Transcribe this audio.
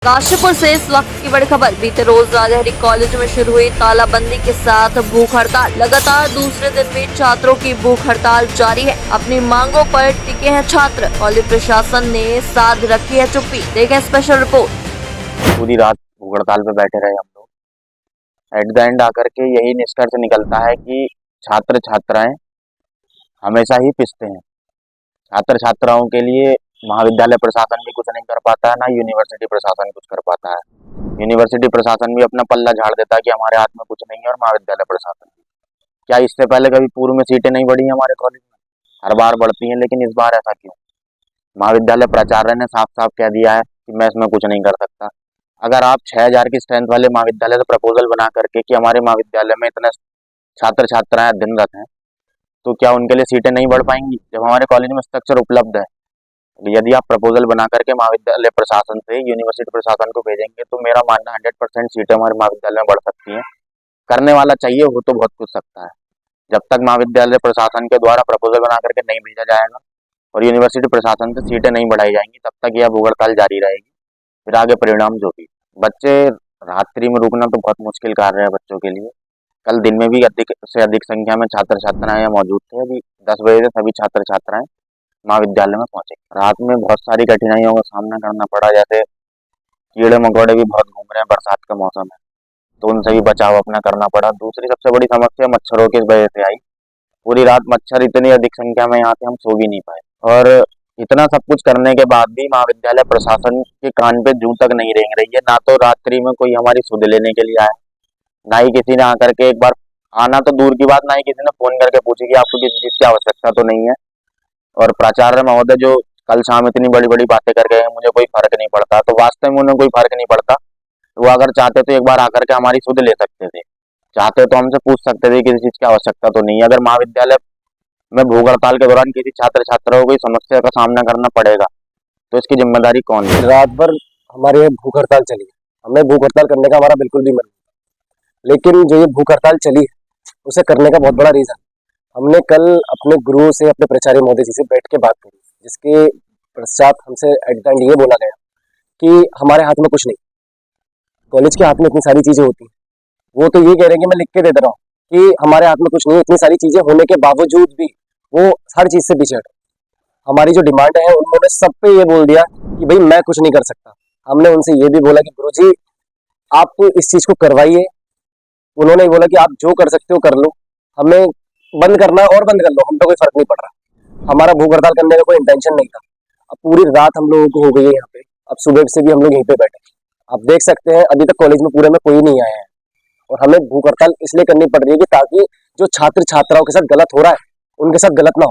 काशीपुर से इस वक्त की बड़ी खबर। बीते रोज राजहरी कॉलेज में शुरू हुई तालाबंदी के साथ भूख हड़ताल। लगातार दूसरे दिन भी छात्रों की भूख हड़ताल जारी है। अपनी मांगों पर टिके हैं छात्र। कॉलेज प्रशासन ने साध रखी है चुप्पी। देखें स्पेशल रिपोर्ट। पूरी रात भूख हड़ताल पे बैठे रहे हम लोग। एट द एंड आकर के यही निष्कर्ष निकलता है कि छात्र छात्राएं हमेशा ही पिसते हैं। छात्र छात्राओं के लिए महाविद्यालय प्रशासन भी कुछ नहीं कर पाता है, ना यूनिवर्सिटी प्रशासन कुछ कर पाता है। यूनिवर्सिटी प्रशासन भी अपना पल्ला झाड़ देता है कि हमारे हाथ में कुछ नहीं है, और महाविद्यालय प्रशासन भी। क्या इससे पहले कभी पूर्व में सीटें नहीं बढ़ी हैं हमारे कॉलेज में? हर बार बढ़ती हैं, लेकिन इस बार ऐसा क्यों? महाविद्यालय प्राचार्य ने साफ साफ कह दिया है कि मैं इसमें कुछ नहीं कर सकता। अगर आप 6000 की स्ट्रेंथ वाले महाविद्यालय से प्रपोजल बना करके कि हमारे महाविद्यालय में इतने छात्र छात्राएं अध्ययनरत हैं, तो क्या उनके लिए सीटें नहीं बढ़ पाएंगी जब हमारे कॉलेज में स्ट्रक्चर उपलब्ध है? यदि आप प्रपोजल बना करके महाविद्यालय प्रशासन से यूनिवर्सिटी प्रशासन को भेजेंगे, तो मेरा मानना 100% सीटें हमारे महाविद्यालय में बढ़ सकती हैं। करने वाला चाहिए हो तो बहुत कुछ सकता है। जब तक महाविद्यालय प्रशासन के द्वारा प्रपोजल बना करके नहीं भेजा जाएगा और यूनिवर्सिटी प्रशासन से सीटें नहीं बढ़ाई जाएंगी, तब तक यह भूख हड़ताल जारी रहेगी। फिर आगे परिणाम जो भी। बच्चे रात्रि में रुकना तो बहुत मुश्किल कार्य है बच्चों के लिए। कल दिन में भी अधिक से अधिक संख्या में छात्र छात्राएं मौजूद थे। अभी 10 बजे से सभी छात्र छात्राएं महाविद्यालय में पहुंचे। रात में बहुत सारी कठिनाइयों का सामना करना पड़ा, जैसे कीड़े मकोड़े भी बहुत घूम रहे हैं, बरसात का मौसम है तो उनसे भी बचाव अपना करना पड़ा। दूसरी सबसे बड़ी समस्या मच्छरों की वजह से आई। पूरी रात मच्छर इतनी अधिक संख्या में यहाँ थे, हम सो भी नहीं पाए। और इतना सब कुछ करने के बाद भी महाविद्यालय प्रशासन के कान पे जूं तक नहीं रेंग रही है। ना तो रात्रि में कोई हमारी सुध लेने के लिए आए, ना ही किसी ने आकर के एक बार, आना तो दूर की बात, ना ही किसी ने फोन करके पूछी कि आपको किसी चीज की आवश्यकता तो नहीं है। और प्राचार्य महोदय जो कल शाम इतनी बड़ी बड़ी बातें कर गए हैं, मुझे कोई फर्क नहीं पड़ता, तो वास्तव में उन्हें कोई फर्क नहीं पड़ता। वो अगर चाहते तो एक बार आकर के हमारी सुध ले सकते थे। चाहते तो हमसे पूछ सकते थे किसी चीज की आवश्यकता तो नहीं है। अगर महाविद्यालय में भूख हड़ताल के दौरान किसी छात्र छात्रा को कोई समस्या का सामना करना पड़ेगा, तो इसकी जिम्मेदारी कौन है? रात भर हमारे यहाँ भूख हड़ताल चली है। हमें भूख हड़ताल करने का हमारा बिल्कुल भी मन नहीं, लेकिन जो ये भूख हड़ताल चली है उसे करने का बहुत बड़ा रीजन, हमने कल अपने गुरु से, अपने प्राचार्य महोदय जी से बैठ के बात करी, जिसके पश्चात हमसे एट द एंड ये बोला गया कि हमारे हाथ में कुछ नहीं, कॉलेज के हाथ में इतनी सारी चीजें होती हैं। वो तो ये कह रहे हैं कि मैं लिख के दे रहा हूँ कि हमारे हाथ में कुछ नहीं, इतनी सारी चीजें होने के बावजूद भी वो हर चीज से पीछे हटे। हमारी जो डिमांड है उन्होंने सब पे ये बोल दिया कि भाई मैं कुछ नहीं कर सकता। हमने उनसे ये भी बोला कि गुरुजी आप इस चीज को करवाइए। उन्होंने बोला कि आप जो कर सकते हो कर लो, हमें बंद करना और बंद कर लो, हम पे कोई फर्क नहीं पड़ रहा। हमारा भूख हड़ताल करने का कोई इंटेंशन नहीं था। अब पूरी रात हम लोगों को हो गई है यहाँ पे। अब सुबह से भी हम लोग यहीं पे बैठे, आप देख सकते हैं अभी तक कॉलेज में पूरे में कोई नहीं आया है। और हमें भूख हड़ताल इसलिए करनी पड़ रही है कि ताकि जो छात्र छात्राओं के साथ गलत हो रहा है उनके साथ गलत ना हो।